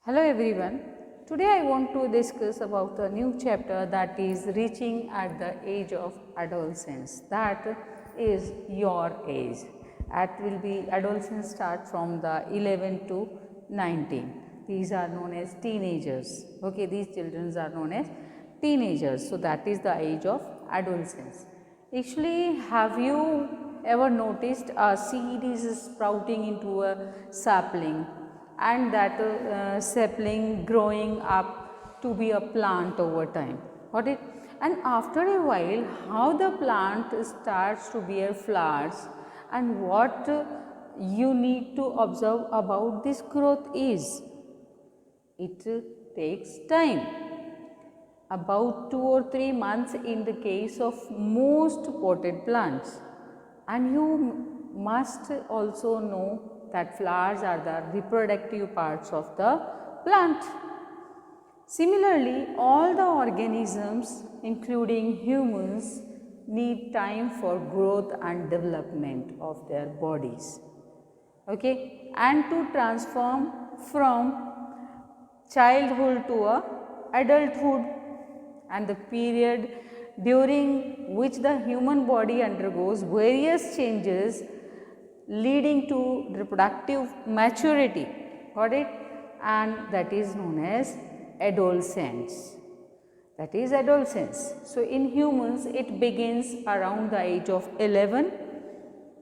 Hello everyone. Today I want to discuss about a new chapter that is reaching at the age of adolescence. That is your age. That will be adolescence start from the 11 to 19. These are known as teenagers. Okay, these children are known as teenagers. So that is the age of adolescence. Actually, have you ever noticed a seed is sprouting into a sapling, and that sapling growing up to be a plant over time? Got it? And after a while, how the plant starts to bear flowers, and what you need to observe about this growth is, it takes time, about 2 or 3 months in the case of most potted plants. And you must also know that flowers are the reproductive parts of the plant. Similarly, all the organisms, including humans, need time for growth and development of their bodies. Okay, and to transform from childhood to adulthood, and the period during which the human body undergoes various changes leading to reproductive maturity. Got it? And that is known as adolescence. That is adolescence. So in humans it begins around the age of 11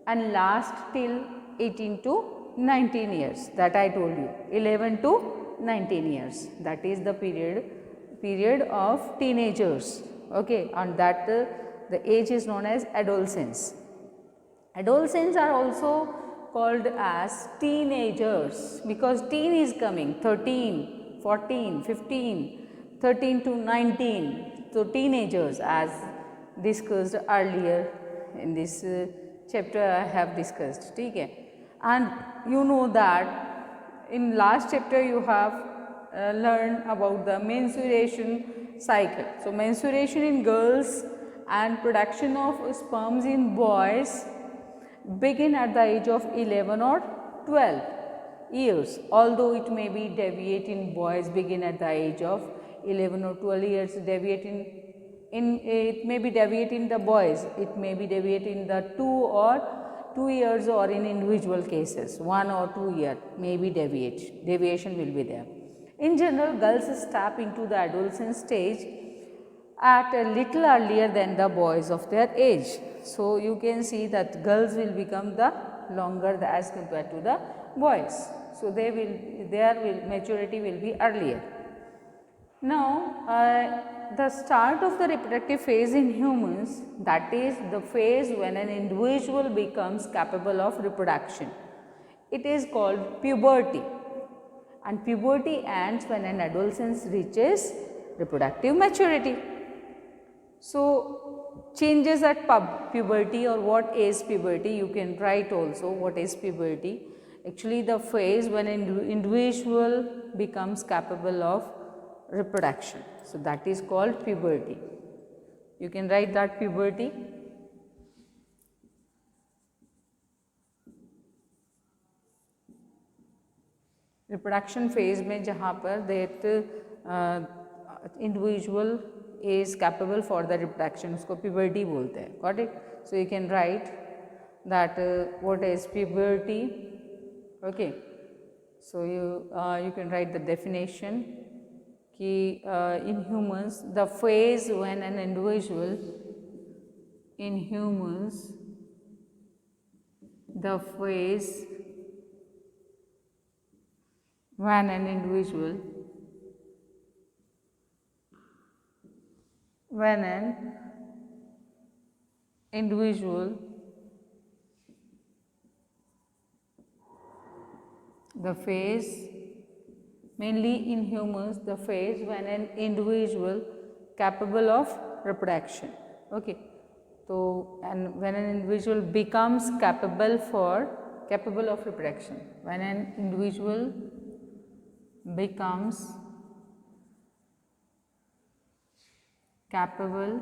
and lasts till 18 to 19 years, that I told you, 11 to 19 years. That is the period of teenagers. Okay, and that the age is known as adolescence. Adolescents are also called as teenagers because teen is coming, 13, 14, 15, 13 to 19. So teenagers, as discussed earlier in this chapter I have discussed. Okay? And you know that in last chapter you have learned about the menstruation cycle. So menstruation in girls and production of sperms in boys begin at the age of 11 or 12 years, although it may be deviate in boys begin at the age of 11 or 12 years, deviate in it may be deviate in the boys, it may be deviate in the 2 years, or in individual cases 1 or 2 year may be deviation will be there. In general, girls step into the adolescent stage at a little earlier than the boys of their age. So you can see that girls will become the longer as compared to the boys. So their maturity will be earlier. Now the start of the reproductive phase in humans, that is the phase when an individual becomes capable of reproduction. It is called puberty, and puberty ends when an adolescent reaches reproductive maturity. So changes at puberty, or what is puberty, you can write also what is puberty. Actually the phase when an individual becomes capable of reproduction. So that is called puberty. You can write that puberty. Reproduction phase में जहाँ पर that individual is capable for the reproduction, उसको puberty बोलते हैं. Got it? So you can write that what is puberty. Okay, so you can write the definition कि in humans the phase when an individual, in humans the phase when an individual the phase, mainly in humans, the phase when an individual capable of reproduction. Okay, so and when an individual becomes capable of reproduction, when an individual becomes capable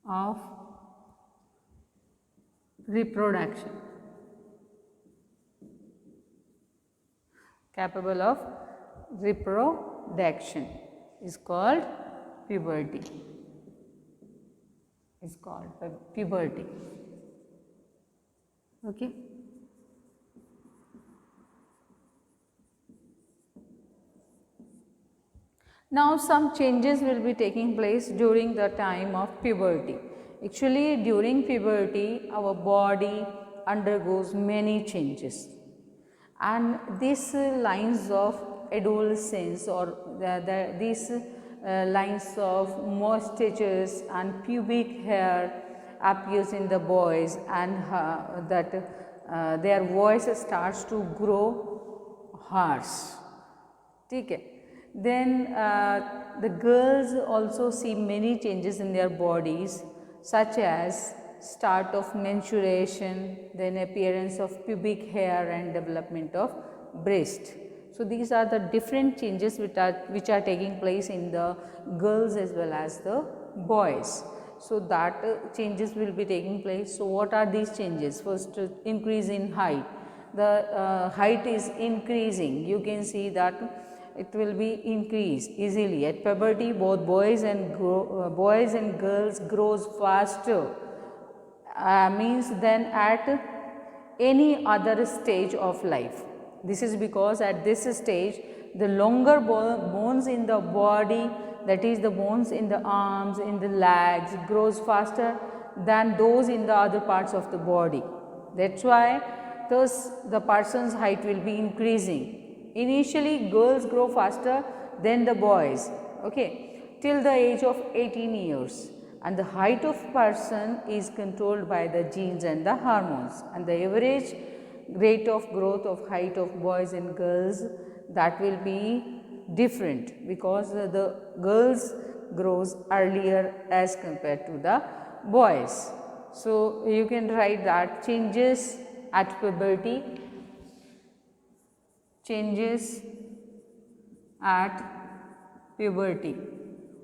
of reproduction. capable of reproduction is called puberty. Is called puberty. Okay. Now some changes will be taking place during the time of puberty. Actually, during puberty our body undergoes many changes, and these lines of adolescence or these lines of mustaches and pubic hair appears in the boys, and that their voice starts to grow harsh. ठीक है. Then the girls also see many changes in their bodies, such as start of menstruation, then appearance of pubic hair and development of breast. So these are the different changes which are taking place in the girls as well as the boys. So that changes will be taking place. So what are these changes? First, increase in height. The height is increasing. You can see that it will be increased easily. At puberty, both boys and girls grows faster, means than at any other stage of life. This is because at this stage the longer bones in the body, that is the bones in the arms, in the legs, grows faster than those in the other parts of the body. That's why thus the person's height will be increasing. Initially girls grow faster than the boys, okay, till the age of 18 years, and the height of person is controlled by the genes and the hormones, and the average rate of growth of height of boys and girls, that will be different because the girls grows earlier as compared to the boys. So you can write that changes at puberty, changes at puberty.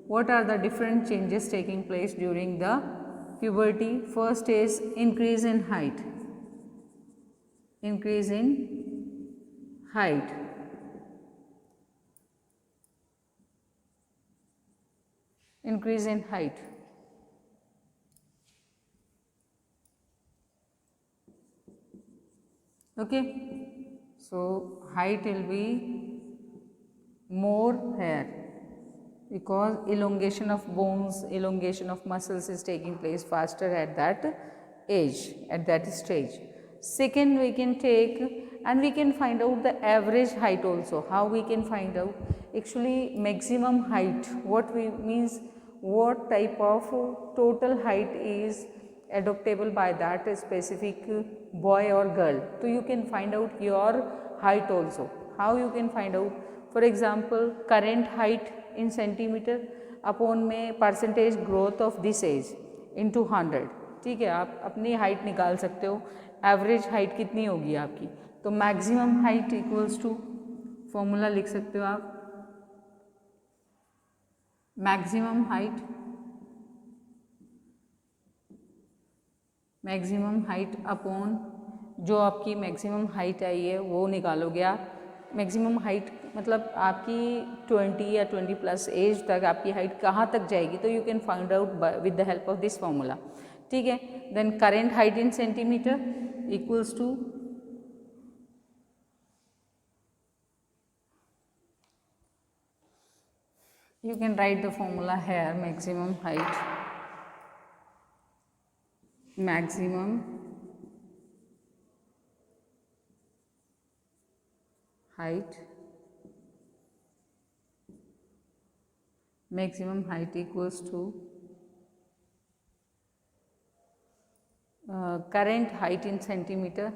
What are the different changes taking place during the puberty? First is increase in height. Increase in height. Increase in height. Okay. So height will be more here because elongation of bones, elongation of muscles is taking place faster at that age, at that stage. Second, we can take and we can find out the average height also. How we can find out? Actually, maximum height, what we means, what type of total height is adoptable by that specific boy or girl. So you can find out your height also. How you can find out? For example, current height in centimeter upon में percentage growth of this age into 100. ठीक है, आप अपनी height निकाल सकते हो. Average height कितनी होगी आपकी, तो maximum height equals to, formula लिख सकते हो आप, मैक्सिमम हाइट अपॉन जो आपकी मैक्सिमम हाइट आई है वो निकालोगे आप. मैक्सिमम हाइट मतलब आपकी 20 या 20 प्लस एज तक आपकी हाइट कहाँ तक जाएगी, तो you can find out with the help of this formula. ठीक है. Then current height in centimetre equals to you can write the formula here. Maximum height equals to current height in centimeter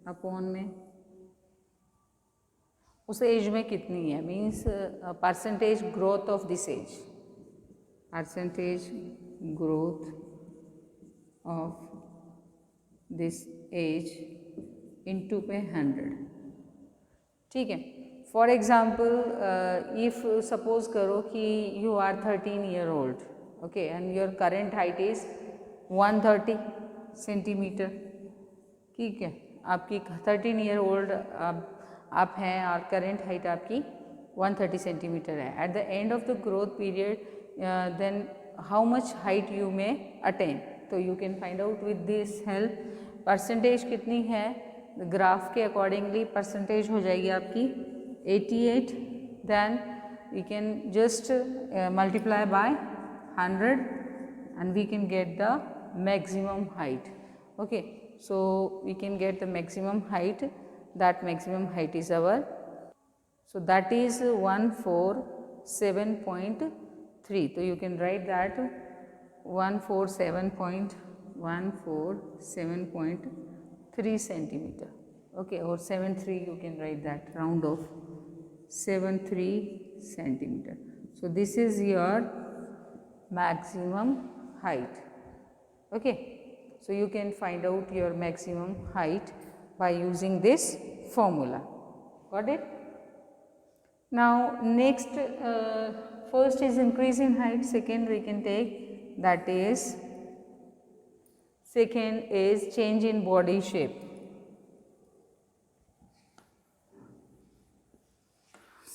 upon में उस age में कितनी है, means percentage growth of this age, percentage growth of this age into पे 100. ठीक है. For example if suppose करो कि you are 13 year old, okay, and your current height is 130 centimetre, ठीक है, आपकी 13 ईयर ओल्ड आप हैं और करेंट हाइट आपकी 130 सेंटीमीटर है. At the end of the growth period then how much height you may attain, तो you can find out with this help. Percentage कितनी है, ग्राफ के अकॉर्डिंगली परसेंटेज हो जाएगी आपकी 88. Then we can just multiply by 100 and we can get the maximum height. Okay, so we can get the maximum height. That maximum height is our, so that is 147.3. So you can write that 147.3 centimeter. Okay, or 73 you can write that, round off 73 centimeter. So this is your maximum height. Okay, so you can find out your maximum height by using this formula. Got it? Now next, first is increase in height, second we can take, that is second is change in body shape.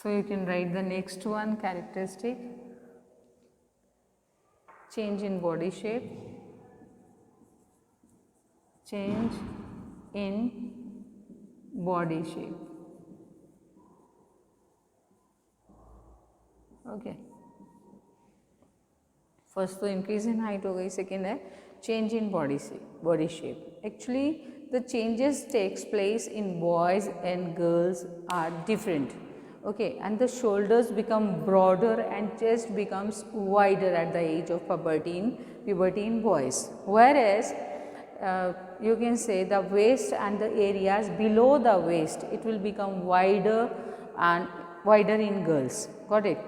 So you can write the next one, characteristic, change in body shape, change in body shape. Okay, first तो increase in height हो गई, second है change in body shape. Actually the changes takes place in boys and girls are different. Okay, and the shoulders become broader and chest becomes wider at the age of puberty in boys, whereas you can say the waist and the areas below the waist, it will become wider and wider in girls. Got it?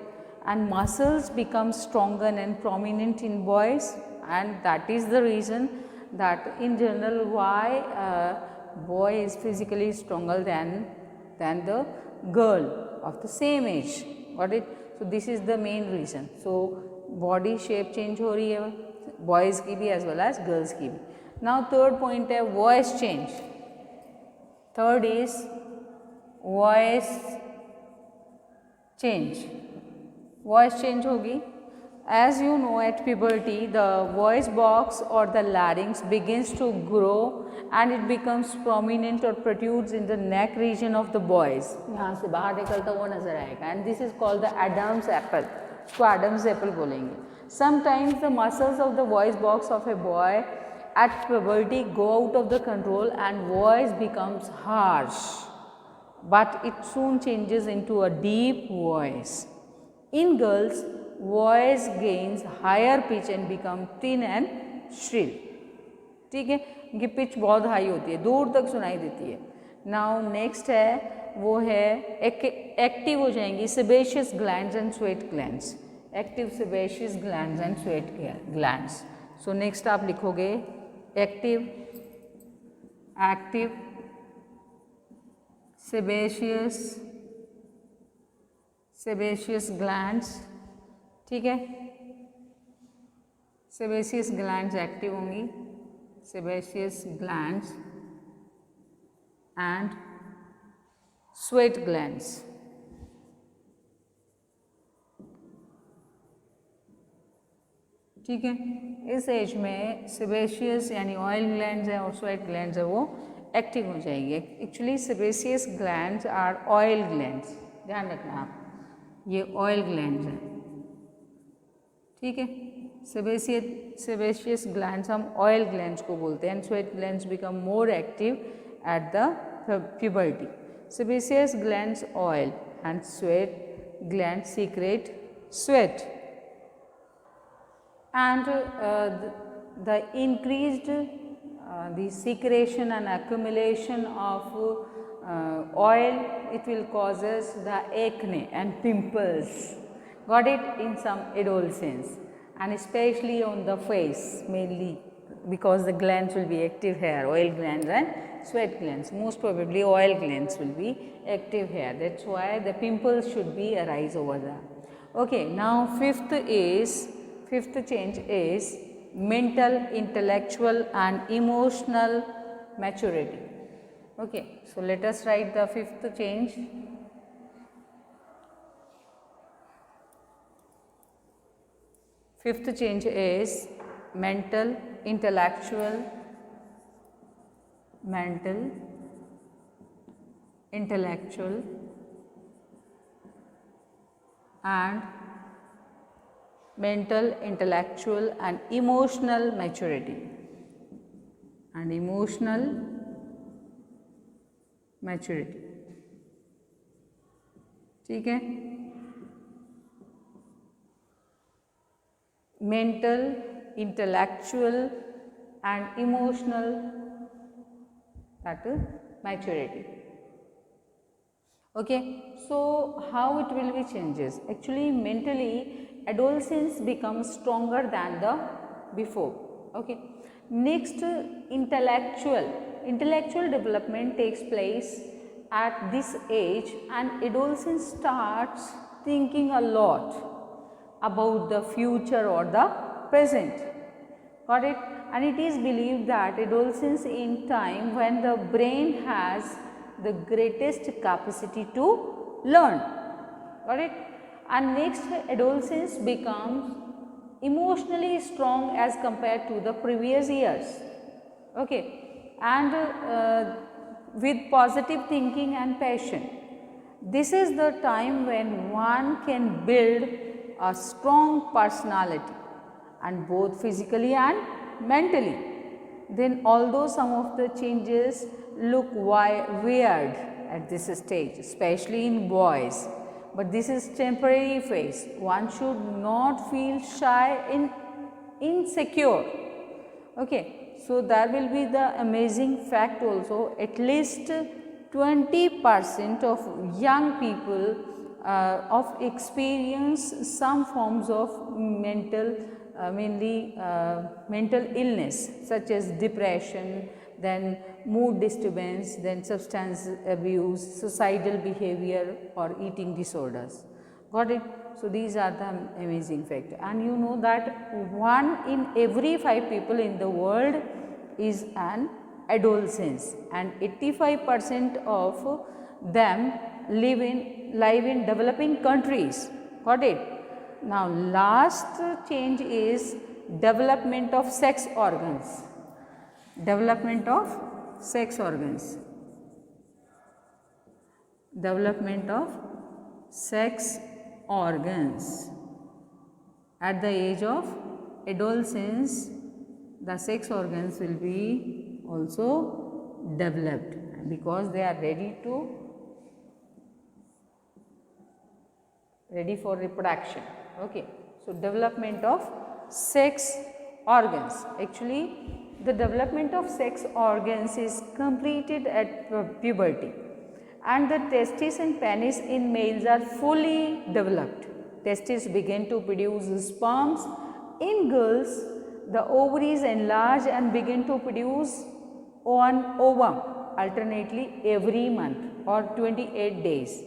And muscles become stronger and prominent in boys, and that is the reason that in general why boy is physically stronger than the girl of the same age. Got it? So this is the main reason. So body shape change हो रही है boys की भी as well as girls की भी. Now third point है voice change. Third is voice change. Voice change होगी. As you know, at puberty the voice box or the larynx begins to grow and it becomes prominent or protrudes in the neck region of the boys. यहाँ से बाहर निकलता हुआ नजर आएगा, and this is called the Adam's apple. इसको Adam's apple बोलेंगे. Sometimes the muscles of the voice box of a boy at puberty go out of the control and voice becomes harsh, but it soon changes into a deep voice. In girls, voice gains higher pitch and become thin and shrill. ठीक है, इनकी pitch बहुत high होती है, दूर तक सुनाई देती है. नाउ नेक्स्ट है वो है एक्टिव हो जाएंगी sebaceous glands and sweat glands. Active sebaceous glands and sweat glands. So next आप लिखोगे एक्टिव सेबेशियस ग्लैंड्स. ठीक है, सेबेशियस ग्लैंड्स एक्टिव होंगी, sebaceous glands and sweat glands. ठीक है, इस एज में सेबेशियस यानी ऑयल ग्लैंड्स है और स्वेट ग्लैंड्स है वो एक्टिव हो जाएंगे. Actually sebaceous glands are oil glands, ध्यान रखना आप, ये ऑयल ग्लैंड्स हैं. ठीक है, सेबेशियस ग्लैंड्स हम ऑयल ग्लैंड्स को बोलते हैं, and sweat glands become more active at the puberty. Sebaceous glands oil and sweat glands secrete sweat. And the increased the secretion and accumulation of oil, it will causes the acne and pimples. Got it? In some adolescents, and especially on the face, mainly because the glands will be active here, oil glands and sweat glands. Most probably oil glands will be active here. That's why the pimples should be arise over there. Okay, now fifth fifth change is mental, intellectual and emotional maturity. Okay, so let us write the fifth change. Fifth change is mental, intellectual and mental, intellectual and emotional maturity. ठीक है, mental, intellectual and emotional, that is maturity. Okay, so how it will be changes? Actually, mentally adolescence becomes stronger than the before. Okay, next, intellectual development takes place at this age, and adolescence starts thinking a lot about the future or the present. Got it? And it is believed that adolescence in time when the brain has the greatest capacity to learn. Got it? And next, adolescence becomes emotionally strong as compared to the previous years. Okay, and with positive thinking and passion. This is the time when one can build a strong personality, and both physically and mentally. Then although some of the changes look weird at this stage, especially in boys, but this is temporary phase. One should not feel shy and insecure. Okay, so there will be the amazing fact also, at least 20% of young people of experience some forms of mental mental illness such as depression, then mood disturbance, then substance abuse, suicidal behavior or eating disorders. Got it? So, these are the amazing facts, and you know that 1 in every 5 people in the world is an adolescence, and 85% of them live in developing countries. Got it? Now, last change is development of sex organs. Development of sex organs. Development of sex organs. At the age of adolescence, the sex organs will be also developed because they are ready for reproduction. Okay, so development of sex organs. Actually, the development of sex organs is completed at puberty, and the testes and penis in males are fully developed. Testes begin to produce sperms. In girls, the ovaries enlarge and begin to produce one ovum alternately every month or 28 days.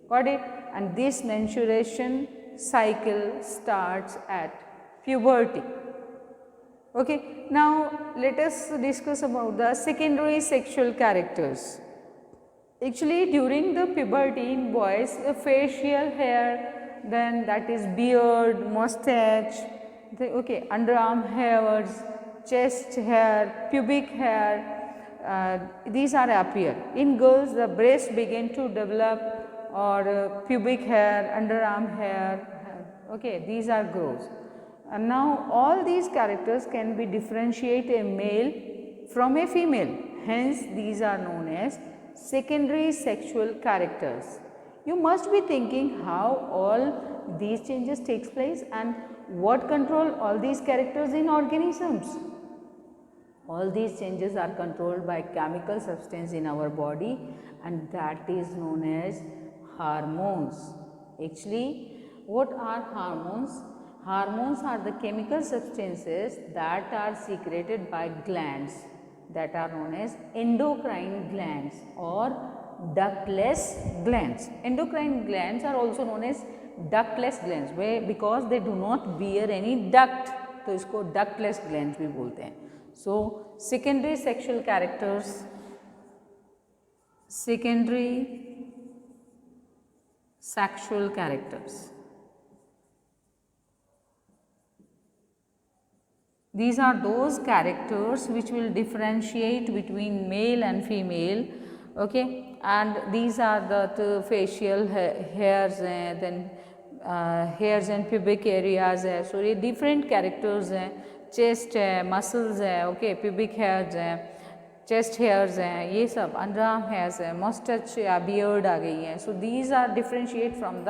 Got it? And this menstruation cycle starts at puberty. Okay. Now, let us discuss about the secondary sexual characters. Actually, during the puberty in boys, the facial hair, then that is beard, mustache, underarm hairs, chest hair, pubic hair, these are appear. In girls, the breast begin to develop, or pubic hair, underarm hair, okay, these are grows. And now all these characters can be differentiate a male from a female, hence these are known as secondary sexual characters. You must be thinking how all these changes takes place and what control all these characters in organisms. All these changes are controlled by chemical substance in our body, and that is known as hormones. Actually, what are hormones? Hormones are the chemical substances that are secreted by glands that are known as endocrine glands or ductless glands. Endocrine glands are also known as ductless glands, way because they do not bear any duct, तो इसको ductless glands भी बोलते हैं. So secondary sexual characters, secondary sexual characters. These are those characters which will differentiate between male and female, okay, and these are the facial hairs and then hairs and pubic areas है. So ये different characters हैं, chest है, muscles है, okay, pubic hairs है, chest hairs हैं, ये सब underarm hairs हैं, मस्टच या बियर्ड आ गई हैं. So these are differentiate from the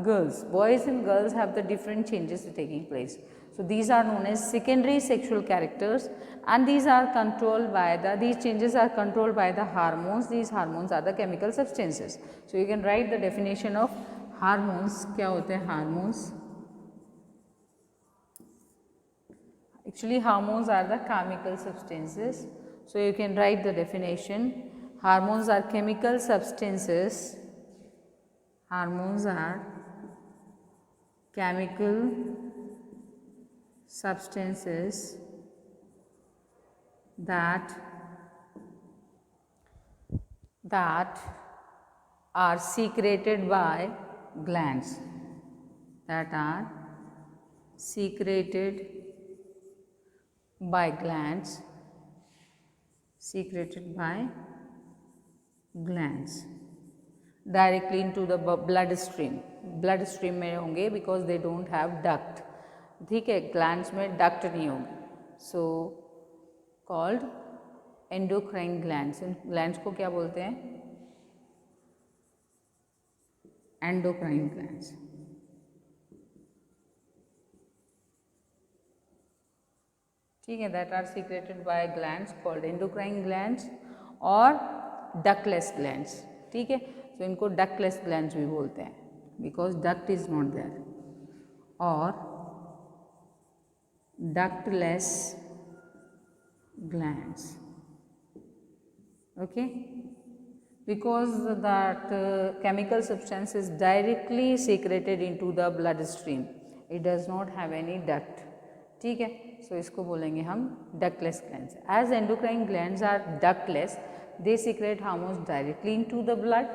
girls. Boys and girls have the different changes taking place. So these are known as secondary sexual characters, and these are controlled by these changes are controlled by the hormones. These hormones are the chemical substances. So you can write the definition of hormones. क्या होते हैं hormones? Actually hormones are the chemical substances. So you can write the definition. Hormones are chemical substances. Hormones are chemical substances that are secreted by glands, that are secreted by glands, secreted by glands directly into the blood stream. blood stream में होंगे because they don't have duct. ठीक है, glands में duct नहीं होंगे. So called endocrine glands. इन glands को क्या बोलते हैं? Endocrine glands. ठीक है, that are secreted by glands called endocrine glands और ductless glands. ठीक है, तो इनको ductless glands भी बोलते हैं because duct is not there. और ductless glands, okay, because that chemical substance is directly secreted into the blood stream. It does not have any duct. ठीक है, so इसको बोलेंगे हम ductless glands. As endocrine glands are ductless, they secrete hormones directly into the blood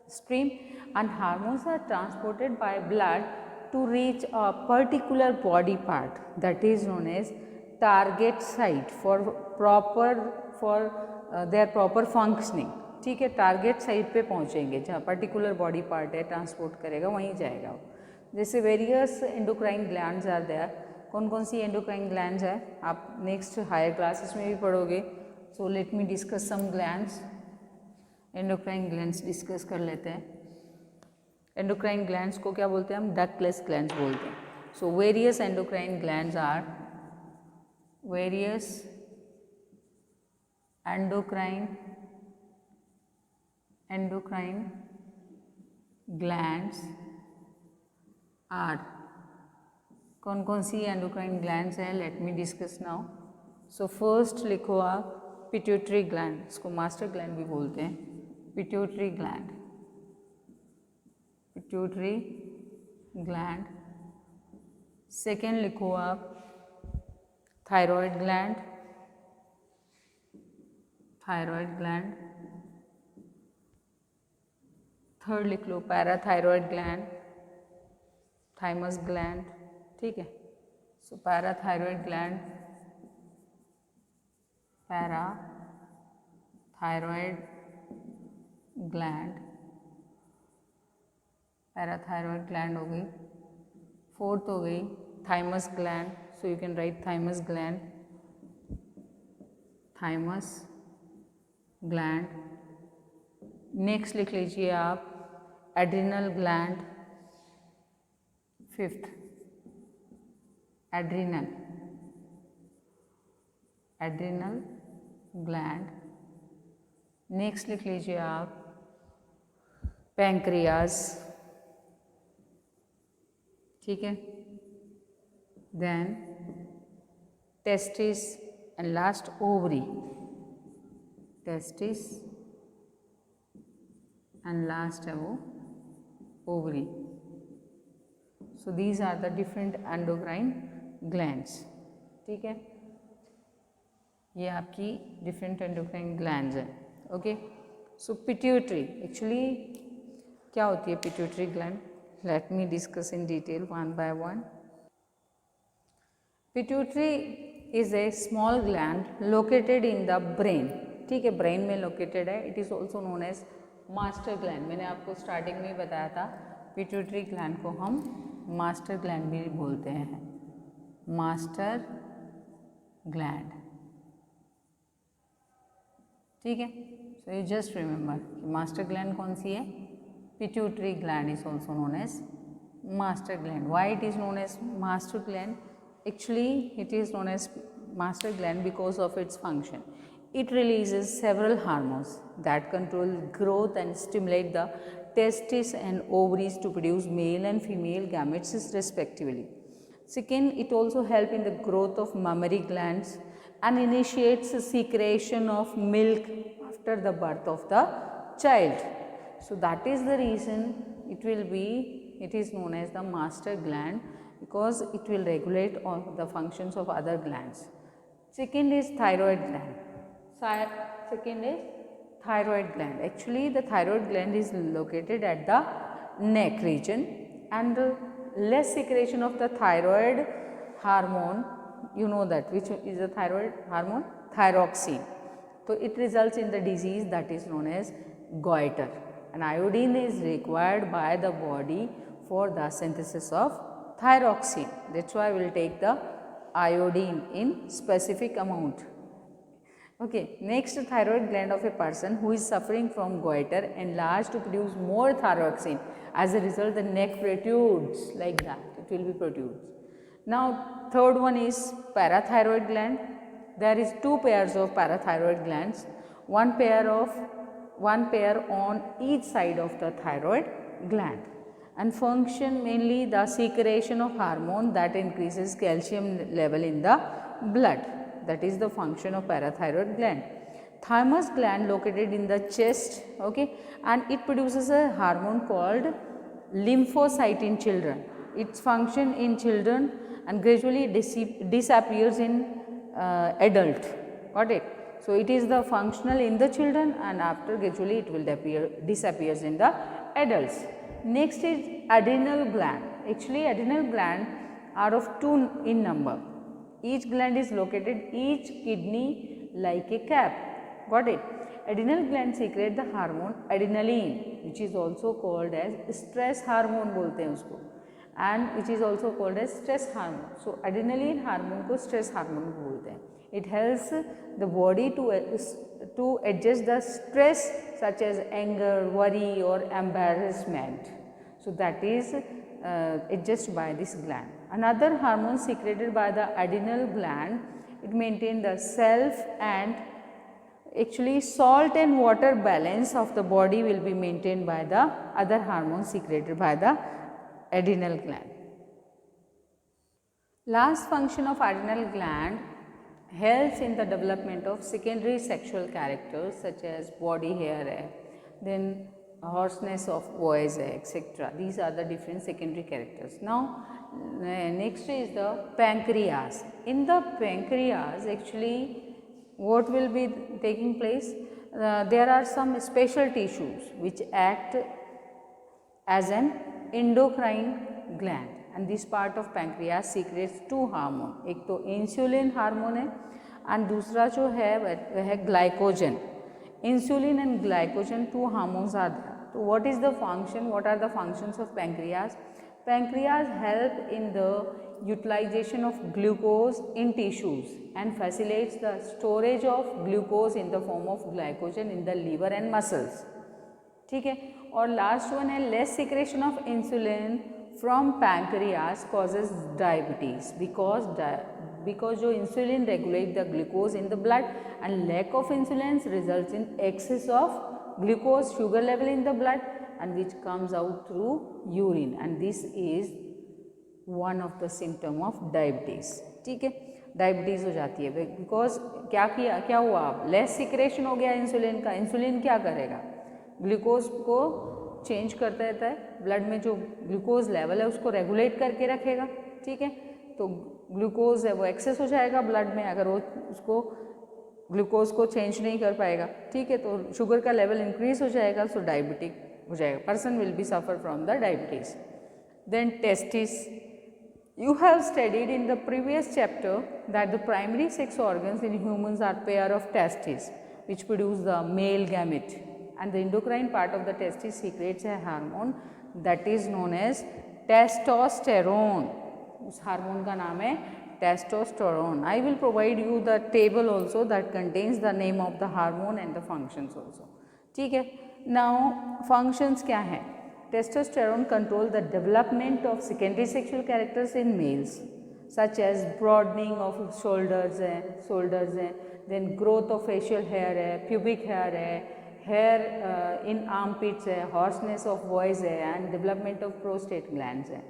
stream, and hormones are transported by blood to reach a particular body part that is known as target site for their proper functioning. ठीक है, target site पे पहुंचेंगे जहाँ particular body part है, transport करेगा वहीं जाएगा. जैसे various endocrine glands are there. कौन कौन सी एंडोक्राइन ग्लैंड्स है आप नेक्स्ट हायर क्लासेस में भी पढ़ोगे. So let me discuss some glands. Endocrine glands discuss कर लेते हैं. एंडोक्राइन ग्लैंड्स को क्या बोलते हैं हम? डक्टलेस ग्लैंड्स बोलते हैं. So various endocrine glands are various endocrine glands are. कौन कौन सी एंडोक्राइन ग्लैंड्स हैं? Let me discuss now. So first लिखो आप पिट्यूटरी ग्लैंड. इसको मास्टर ग्लैंड भी बोलते हैं. Pituitary gland, pituitary gland. Second लिखो आप thyroid gland, thyroid gland. Third लिख लो पैराथायरॉयड ग्लैंड, थाइमस ग्लैंड. ठीक है, so parathyroid gland, parathyroid gland, parathyroid gland हो गई. फोर्थ हो गई thymus gland. So you can write thymus gland, thymus gland. Next लिख लीजिए आप adrenal gland. Fifth adrenal, adrenal gland. Next लिख लीजिए आप पैंक्रियाज. ठीक है, then testis and last ovary. Testis and last है वो ovary. So these are the different endocrine glands. ठीक है, ये आपकी different endocrine glands हैं. Okay, so pituitary actually क्या होती है pituitary gland? Let me discuss in detail one by one. Pituitary is a small gland located in the brain. ठीक है, ब्रेन में लोकेटेड है. It is also known as master gland. मैंने आपको starting में ही बताया था पिट्यूटरी ग्लैंड को हम मास्टर ग्लैंड भी बोलते हैं. Master gland. ठीक है, सो यू जस्ट रिमेंबर कि मास्टर ग्लैंड कौन सी है? Pituitary gland is also known as master gland. Why it is known as master gland? Actually it is known as master gland because of its function. It releases several hormones that control growth and stimulate the testes and ovaries to produce male and female gametes respectively. Second, it also helps in the growth of mammary glands and initiates secretion of milk after the birth of the child. So that is the reason it is known as the master gland, because it will regulate all the functions of other glands. Second is thyroid gland. Second is thyroid gland. Actually the thyroid gland is located at the neck region, and less secretion of the thyroid hormone, you know that which is the thyroid hormone? Thyroxine. So it results in the disease that is known as goiter, and iodine is required by the body for the synthesis of thyroxine. That's why we will take the iodine in specific amount. Okay, next, thyroid gland of a person who is suffering from goiter enlarged to produce more thyroxine. As a result, the neck protrudes like that. It will be protrudes. Now, third one is parathyroid gland. There is two pairs of parathyroid glands. One pair on each side of the thyroid gland, and function mainly the secretion of hormone that increases calcium level in the blood. That is the function of parathyroid gland. Thymus gland located in the chest, okay, and it produces a hormone called lymphocyte in children. Its function in children and gradually disappears in adult. Got it? So it is the functional in the children, and after gradually it will disappears in the adults. Next is adrenal gland. Actually adrenal gland are of two in number. Each gland is located each kidney like a cap. Got it? Adrenal gland secrete the hormone adrenaline, which is also called as stress hormone बोलते हैं उसको, and which is also called as stress hormone. So adrenaline hormone को stress hormone बोलते हैं. It helps the body to adjust the stress such as anger, worry or embarrassment. So that is adjusted by this gland. Another hormone secreted by the adrenal gland, it maintains the self and actually salt and water balance of the body will be maintained by the other hormones secreted by the adrenal gland. Last function of adrenal gland helps in the development of secondary sexual characters such as body hair, then hoarseness of voice, etc. These are the different secondary characters. Now next is the pancreas. In the pancreas actually what will be taking place? There are some special tissues which act as an endocrine gland, and this part of pancreas secretes two hormone. एक तो insulin hormone है and दूसरा जो है वह है glycogen. Insulin and glycogen, two hormones are there. So what is the function? What are the functions of pancreas? Pancreas help in the utilization of glucose in tissues and facilitates the storage of glucose in the form of glycogen in the liver and muscles. ठीक है. और last one है less secretion of insulin from pancreas causes diabetes because जो insulin regulate the glucose in the blood and lack of insulin results in excess of glucose sugar level in the blood and which comes out through urine, and this is one of the symptom of diabetes. ठीक है, diabetes हो जाती है because क्या हुआ, less secretion हो गया insulin का. इंसुलिन क्या करेगा, ग्लूकोज को चेंज करता रहता है, ब्लड में जो ग्लूकोज लेवल है उसको रेगुलेट करके रखेगा, ठीक है। तो ग्लूकोज है वो एक्सेस हो जाएगा ब्लड में, अगर वो उसको ग्लूकोज को चेंज नहीं कर पाएगा, ठीक है, तो शुगर का लेवल इंक्रीज हो जाएगा, सो डायबिटिक हो जाएगा, person will be suffer from the diabetes. Then testis, you have studied in the previous chapter that the primary sex organs in humans are pair of testes which produce the male gamete, and the endocrine part of the testis secretes a hormone that is known as testosterone. उस hormone का नाम है testosterone. I will provide you the table also that contains the name of the hormone and the functions also. ठीक है, now functions क्या हैं? Testosterone control the development of secondary sexual characters in males, such as broadening of shoulders है, then growth of facial hair है, pubic hair है, hair in armpits है, hoarseness of voice है, and development of prostate glands है,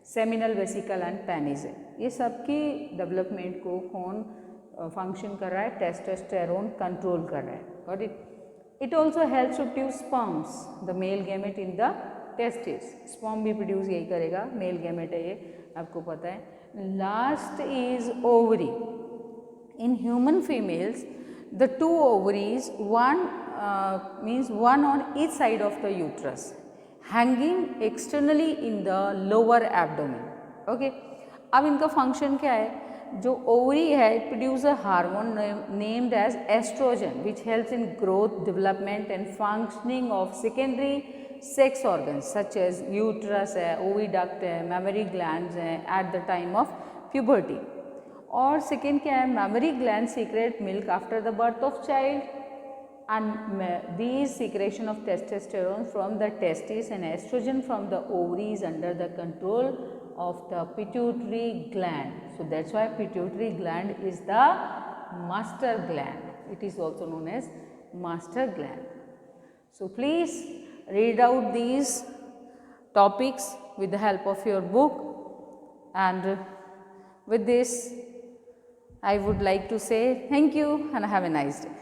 seminal vesicle and penis है। ये सबकी development को कौन function कर रहा है? Testosterone control कर रहा है। Got it? It also helps to produce sperms, the male gamete in the testis. Sperm भी produce यही करेगा, male gamete है ये, आपको पता है। Last is ovary. In human females, the two ovaries, one means one on each side of the uterus, hanging externally in the lower abdomen. Okay. अब इनका फंक्शन क्या है? जो ओवरी है, it produce a hormone named as oestrogen which helps in growth, development and functioning of secondary sex organs such as uterus है, oviduct है, mammary glands हैं at the time of puberty. और second क्या है? Mammary gland secrete milk after the birth of child, and these secretion of testosterone from the testes and estrogen from the ovaries under the control of the pituitary gland. So that's why pituitary gland is the master gland. It is also known as master gland. So please read out these topics with the help of your book, and with this I would like to say thank you and have a nice day.